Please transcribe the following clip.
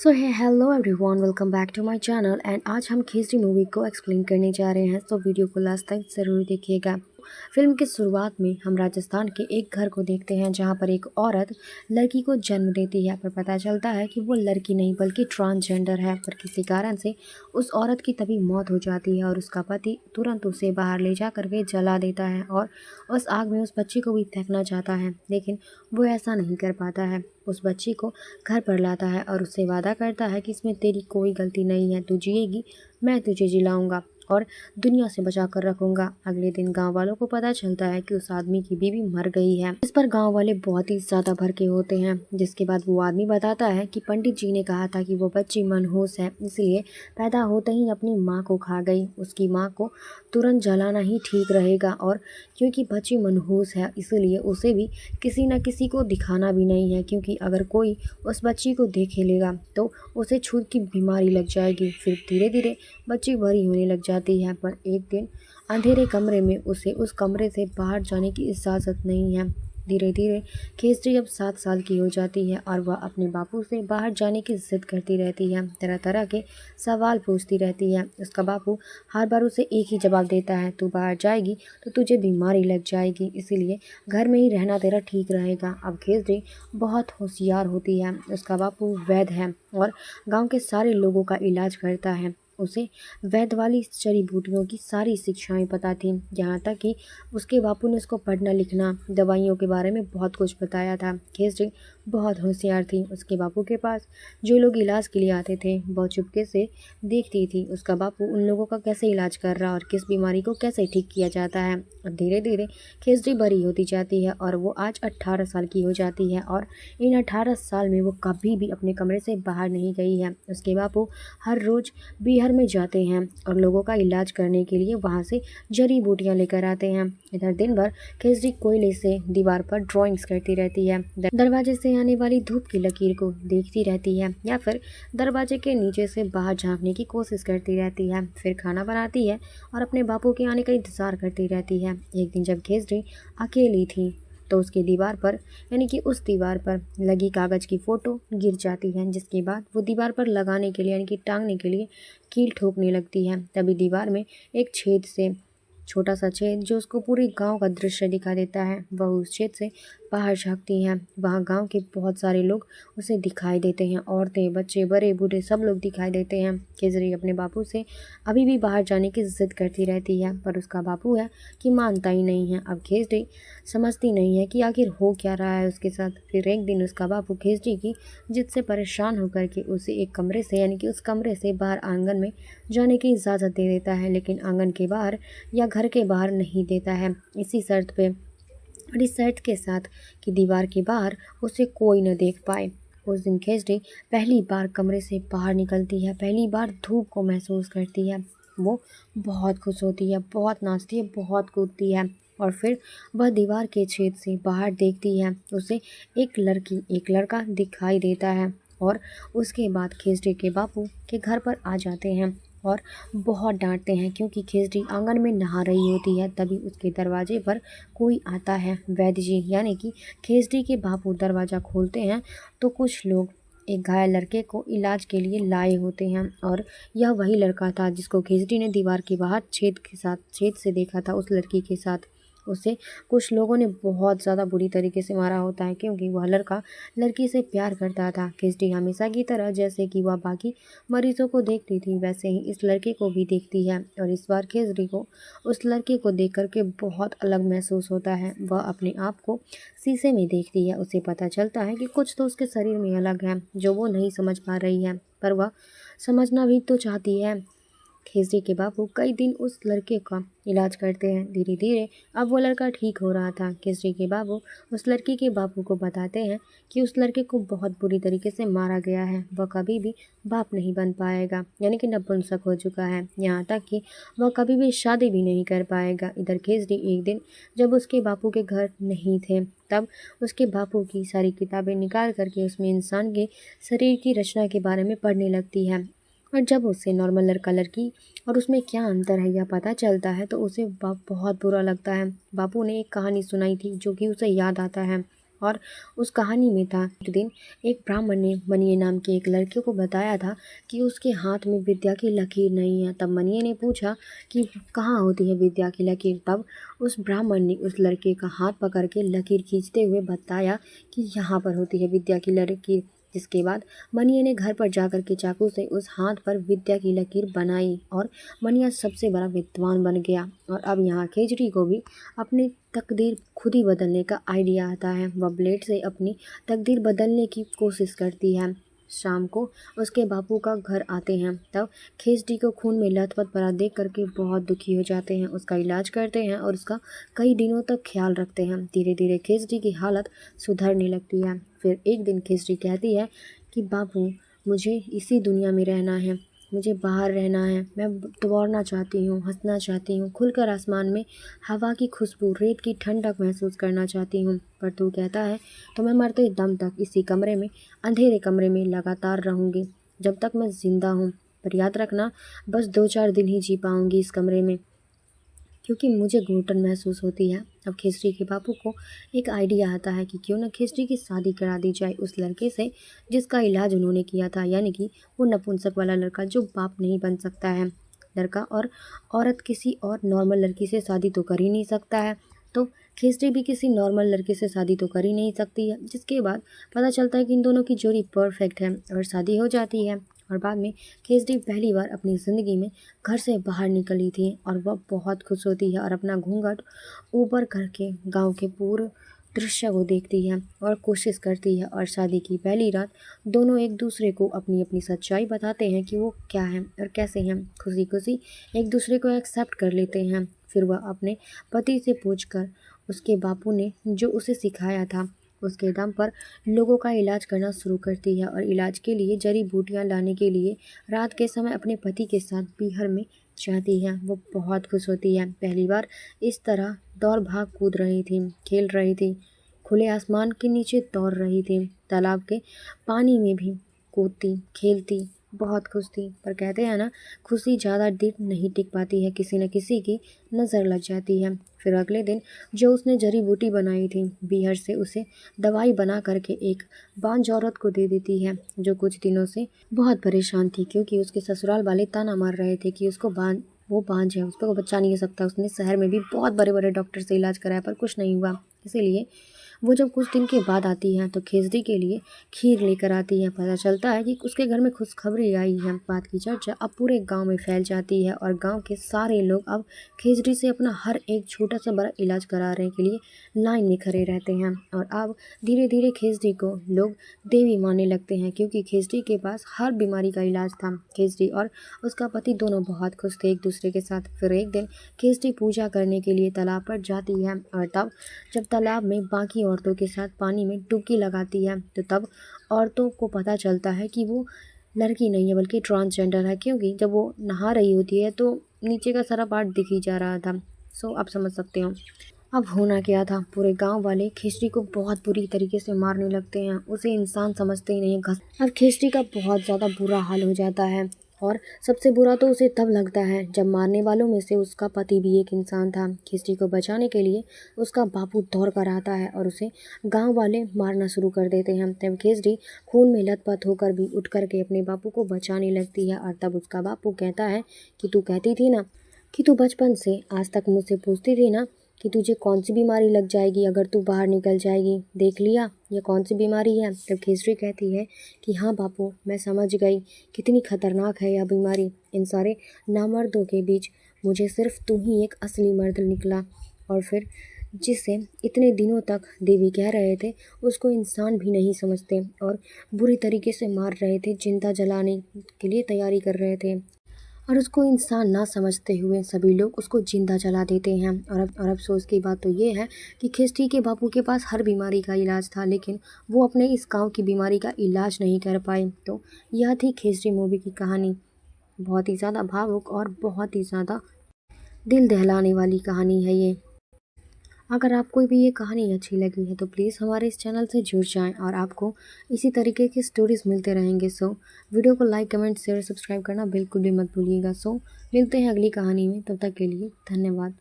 सो है hello everyone, welcome back to my channel. And आज हम खीसरी मूवी को एक्सप्लेन करने जा रहे हैं, तो वीडियो को लास्ट तक ज़रूर देखिएगा। फिल्म की शुरुआत में हम राजस्थान के एक घर को देखते हैं जहां पर एक औरत लड़की को जन्म देती है, पर पता चलता है कि वो लड़की नहीं बल्कि ट्रांसजेंडर है। पर किसी कारण से उस औरत की तभी मौत हो जाती है और उसका पति तुरंत उसे बाहर ले जाकर के जला देता है और उस आग में उस बच्ची को भी फेंकना चाहता है, लेकिन वो ऐसा नहीं कर पाता है। उस बच्ची को घर पर लाता है और उससे वादा करता है कि इसमें तेरी कोई गलती नहीं है, तू जिएगी, मैं तुझे जिलाऊंगा और दुनिया से बचा कर रखूंगा। अगले दिन गांव वालों को पता चलता है कि उस आदमी की बीवी मर गई है। इस पर गांव वाले बहुत ही ज्यादा भड़के होते हैं, जिसके बाद वो आदमी बताता है कि पंडित जी ने कहा था कि वो बच्ची मनहूस है, इसलिए पैदा होते ही अपनी माँ को खा गई। उसकी माँ को तुरंत जलाना ही ठीक रहेगा, और क्योंकि बच्ची मनहूस है इसलिए उसे भी किसी न किसी को दिखाना भी नहीं है, क्योंकि अगर कोई उस बच्ची को देखे लेगा तो उसे छूत की बीमारी लग जाएगी। फिर धीरे धीरे बच्ची बड़ी होने लग जाती है, पर एक दिन अंधेरे कमरे में उसे उस कमरे से बाहर जाने की इजाज़त नहीं है। धीरे धीरे केसरी अब 7 साल की हो जाती है और वह अपने बापू से बाहर जाने की जिद करती रहती है, तरह तरह के सवाल पूछती रहती है। उसका बापू हर बार उसे एक ही जवाब देता है, तू बाहर जाएगी तो तुझे बीमारी लग जाएगी, इसीलिए घर में ही रहना तेरा ठीक रहेगा। अब केसरी बहुत होशियार होती है। उसका बापू वैद्य है और गांव के सारे लोगों का इलाज करता है। उसे वैद्य वाली जड़ी बूटियों की सारी शिक्षाएं पता थीं, यहाँ तक कि उसके बापू ने उसको पढ़ना लिखना दवाइयों के बारे में बहुत कुछ बताया था। केसरी बहुत होशियार थी। उसके बापू के पास जो लोग इलाज के लिए आते थे वह चुपके से देखती थी उसका बापू उन लोगों का कैसे इलाज कर रहा और किस बीमारी को कैसे ठीक किया जाता है। और धीरे धीरे केसरी बड़ी होती जाती है और वो आज 18 साल की हो जाती है, और इन 18 साल में वो कभी भी अपने कमरे से बाहर नहीं गई है। उसके बापू हर रोज़ बिहार में जाते हैं और लोगों का इलाज करने के लिए वहाँ से जड़ी बूटियाँ लेकर आते हैं। इधर दिन भर केसरी कोयले से दीवार पर ड्राइंग्स करती रहती है, दरवाजे से आने वाली धूप की लकीर को देखती रहती है या फिर दरवाजे के नीचे से बाहर झांकने की कोशिश करती रहती है। फिर खाना बनाती है और अपने बापू के आने का इंतज़ार करती रहती है। एक दिन जब केसरी अकेली थी तो उसकी दीवार पर यानी कि उस दीवार पर लगी कागज़ की फ़ोटो गिर जाती है, जिसके बाद वो दीवार पर लगाने के लिए यानी कि टांगने के लिए कील ठोकने लगती है। तभी दीवार में एक छेद से छोटा सा छेद जो उसको पूरे गांव का दृश्य दिखा देता है, वह उस छेद से बाहर झांकती हैं। वहाँ गांव के बहुत सारे लोग उसे दिखाई देते हैं, औरतें बच्चे बड़े बूढ़े सब लोग दिखाई देते हैं। केसरी अपने बापू से अभी भी बाहर जाने की जिद करती रहती है, पर उसका बापू है कि मानता ही नहीं है। अब केसरी समझती नहीं है कि आखिर हो क्या रहा है उसके साथ। फिर एक दिन उसका बापू केसरी की जिद से परेशान होकर के उसे एक कमरे से यानी कि उस कमरे से बाहर आंगन में जाने की इजाज़त दे देता है, लेकिन आंगन के बाहर या घर के बाहर नहीं देता है, इसी शर्त पे और इस शर्त के साथ कि दीवार के बाहर उसे कोई न देख पाए। उस दिन केसरी पहली बार कमरे से बाहर निकलती है, पहली बार धूप को महसूस करती है। वो बहुत खुश होती है, बहुत नाचती है, बहुत कूदती है, और फिर वह दीवार के छेद से बाहर देखती है। उसे एक लड़की एक लड़का दिखाई देता है, और उसके बाद केसरी के बापू के घर पर आ जाते हैं और बहुत डांटते हैं, क्योंकि केसरी आंगन में नहा रही होती है। तभी उसके दरवाजे पर कोई आता है, वैद्य जी यानी कि केसरी के बापू दरवाज़ा खोलते हैं तो कुछ लोग एक घायल लड़के को इलाज के लिए लाए होते हैं, और यह वही लड़का था जिसको केसरी ने दीवार के बाहर छेद से देखा था। उस लड़की के साथ उसे कुछ लोगों ने बहुत ज़्यादा बुरी तरीके से मारा होता है, क्योंकि वह लड़का लड़की से प्यार करता था। केसरी हमेशा की तरह जैसे कि वह बाकी मरीजों को देखती थी वैसे ही इस लड़के को भी देखती है, और इस बार केसरी को उस लड़के को देख करके बहुत अलग महसूस होता है। वह अपने आप को शीशे में देखती है, उसे पता चलता है कि कुछ तो उसके शरीर में अलग है जो वो नहीं समझ पा रही है, पर वह समझना भी तो चाहती है। केसरी के बापू कई दिन उस लड़के का इलाज करते हैं। धीरे धीरे अब वो लड़का ठीक हो रहा था। केसरी के बापू उस लड़की के बापू को बताते हैं कि उस लड़के को बहुत बुरी तरीके से मारा गया है, वह कभी भी बाप नहीं बन पाएगा, यानी कि नपुंसक हो चुका है, यहाँ तक कि वह कभी भी शादी भी नहीं कर पाएगा। इधर केसरी एक दिन जब उसके बापू के घर नहीं थे तब उसके बापू की सारी किताबें निकाल करके उसमें इंसान के शरीर की रचना के बारे में पढ़ने लगती है, और जब उसे नॉर्मल लड़का लड़की और उसमें क्या अंतर है यह पता चलता है तो उसे बहुत बुरा लगता है। बापू ने एक कहानी सुनाई थी जो कि उसे याद आता है, और उस कहानी में था, एक दिन एक ब्राह्मण ने मनिये नाम के एक लड़के को बताया था कि उसके हाथ में विद्या की लकीर नहीं है। तब मनिये ने पूछा कि कहाँ होती है विद्या की लकीर। तब उस ब्राह्मण ने उस लड़के का हाथ पकड़ के लकीर खींचते हुए बताया कि यहाँ पर होती है विद्या की लकीर। जिसके बाद मनिये ने घर पर जाकर के चाकू से उस हाथ पर विद्या की लकीर बनाई और मनिया सबसे बड़ा विद्वान बन गया। और अब यहाँ खिचड़ी को भी अपनी तकदीर खुद ही बदलने का आइडिया आता है। वह ब्लेड से अपनी तकदीर बदलने की कोशिश करती है। शाम को उसके बापू का घर आते हैं। तब खिचड़ी को खून में लथपथ पड़ा देख करके बहुत दुखी हो जाते हैं। उसका इलाज करते हैं और उसका कई दिनों तक ख्याल रखते हैं। धीरे धीरे खिचड़ी की हालत सुधरने लगती है। फिर एक दिन खिचड़ी कहती है कि बापू, मुझे इसी दुनिया में रहना है, मुझे बाहर रहना है। मैं दौड़ना चाहती हूँ, हंसना चाहती हूँ, खुलकर आसमान में हवा की खुशबू, रेत की ठंडक महसूस करना चाहती हूँ। पर तू कहता है तो मैं मरते दम तक इसी कमरे में, अंधेरे कमरे में लगातार रहूँगी जब तक मैं ज़िंदा हूँ। पर याद रखना, बस 2-4 दिन ही जी पाऊँगी इस कमरे में, क्योंकि मुझे घुटन महसूस होती है। अब खिचड़ी के बापू को एक आइडिया आता है कि क्यों न खिचड़ी की शादी करा दी जाए उस लड़के से जिसका इलाज उन्होंने किया था, यानी कि वो नपुंसक वाला लड़का जो बाप नहीं बन सकता है। लड़का और औरत किसी और नॉर्मल लड़की से शादी तो कर ही नहीं सकता है, तो खिचड़ी भी किसी नॉर्मल लड़के से शादी तो कर ही नहीं सकती है। जिसके बाद पता चलता है कि इन दोनों की जोड़ी परफेक्ट है और शादी हो जाती है। और बाद में खिचड़ी पहली बार अपनी ज़िंदगी में घर से बाहर निकली थी और वह बहुत खुश होती है और अपना घूंघट ऊपर करके गांव के पूरे दृश्य को देखती है और कोशिश करती है। और शादी की पहली रात दोनों एक दूसरे को अपनी अपनी सच्चाई बताते हैं कि वो क्या हैं और कैसे हैं। खुशी खुशी एक दूसरे को एक्सेप्ट कर लेते हैं। फिर वह अपने पति से पूछकर उसके बापू ने जो उसे सिखाया था उसके दम पर लोगों का इलाज करना शुरू करती है और इलाज के लिए जड़ी बूटियाँ लाने के लिए रात के समय अपने पति के साथ बिहार में जाती है। वो बहुत खुश होती है, पहली बार इस तरह दौड़ भाग कूद रही थी, खेल रही थी, खुले आसमान के नीचे दौड़ रही थी, तालाब के पानी में भी कूदती खेलती, बहुत खुश थी। पर कहते हैं ना, खुशी ज़्यादा देर नहीं टिक पाती है, किसी न किसी की नज़र लग जाती है। फिर अगले दिन जो उसने जड़ी बूटी बनाई थी बिहार से उसे दवाई बना करके एक बांझ औरत को दे देती है जो कुछ दिनों से बहुत परेशान थी, क्योंकि उसके ससुराल वाले ताना मार रहे थे कि वो बांझ है, उस पर वो बच्चा नहीं हो सकता। उसने शहर में भी बहुत बड़े बड़े डॉक्टर से इलाज कराया पर कुछ नहीं हुआ। इसीलिए वो जब कुछ दिन के बाद आती है तो खिचड़ी के लिए खीर लेकर आती है। पता चलता है कि उसके घर में खुशखबरी आई है। बात की चर्चा अब पूरे गांव में फैल जाती है और गांव के सारे लोग अब खिचड़ी से अपना हर एक छोटा सा बड़ा इलाज कराने के लिए लाइन में खड़े रहते हैं। और अब धीरे धीरे खिचड़ी को लोग देवी मानने लगते हैं, क्योंकि खिचड़ी के पास हर बीमारी का इलाज था। खिचड़ी और उसका पति दोनों बहुत खुश थे एक दूसरे के साथ। फिर एक दिन खिचड़ी पूजा करने के लिए तालाब पर जाती है और तब जब तालाब में बाकी औरतों के साथ पानी में डुबकी लगाती है तो तब औरतों को पता चलता है कि वो लड़की नहीं है बल्कि ट्रांसजेंडर है, क्योंकि जब वो नहा रही होती है तो नीचे का सारा पार्ट दिख ही जा रहा था। सो आप समझ सकते हो अब होना क्या था। पूरे गांव वाले खिचड़ी को बहुत बुरी तरीके से मारने लगते हैं, उसे इंसान समझते ही नहीं है। अब खिचड़ी का बहुत ज़्यादा बुरा हाल हो जाता है और सबसे बुरा तो उसे तब लगता है जब मारने वालों में से उसका पति भी एक इंसान था। खिचड़ी को बचाने के लिए उसका बापू दौड़ कर आता है और उसे गांव वाले मारना शुरू कर देते हैं। तब खिचड़ी खून में लथपथ होकर भी उठ करके अपने बापू को बचाने लगती है और तब उसका बापू कहता है कि तू कहती थी ना कि तू बचपन से आज तक मुझसे पूछती थी ना कि तुझे कौन सी बीमारी लग जाएगी अगर तू बाहर निकल जाएगी, देख लिया ये कौन सी बीमारी है। तब खिचड़ी कहती है कि हाँ बापू, मैं समझ गई कितनी खतरनाक है यह बीमारी। इन सारे नामर्दों के बीच मुझे सिर्फ तू ही एक असली मर्द निकला। और फिर जिसे इतने दिनों तक देवी कह रहे थे उसको इंसान भी नहीं समझते और बुरी तरीके से मार रहे थे, जिंदा जलाने के लिए तैयारी कर रहे थे और उसको इंसान ना समझते हुए सभी लोग उसको जिंदा जला देते हैं। और अफसोस की बात तो ये है कि खिचड़ी के बापू के पास हर बीमारी का इलाज था, लेकिन वो अपने इस गांव की बीमारी का इलाज नहीं कर पाए। तो यह थी खिचड़ी मूवी की कहानी। बहुत ही ज़्यादा भावुक और बहुत ही ज़्यादा दिल दहलाने वाली कहानी है ये। अगर आपको भी ये कहानी अच्छी लगी है तो प्लीज़ हमारे इस चैनल से जुड़ जाएं और आपको इसी तरीके की स्टोरीज़ मिलते रहेंगे। सो वीडियो को लाइक, कमेंट, शेयर, सब्सक्राइब करना बिल्कुल भी मत भूलिएगा। सो मिलते हैं अगली कहानी में, तब तक के लिए धन्यवाद।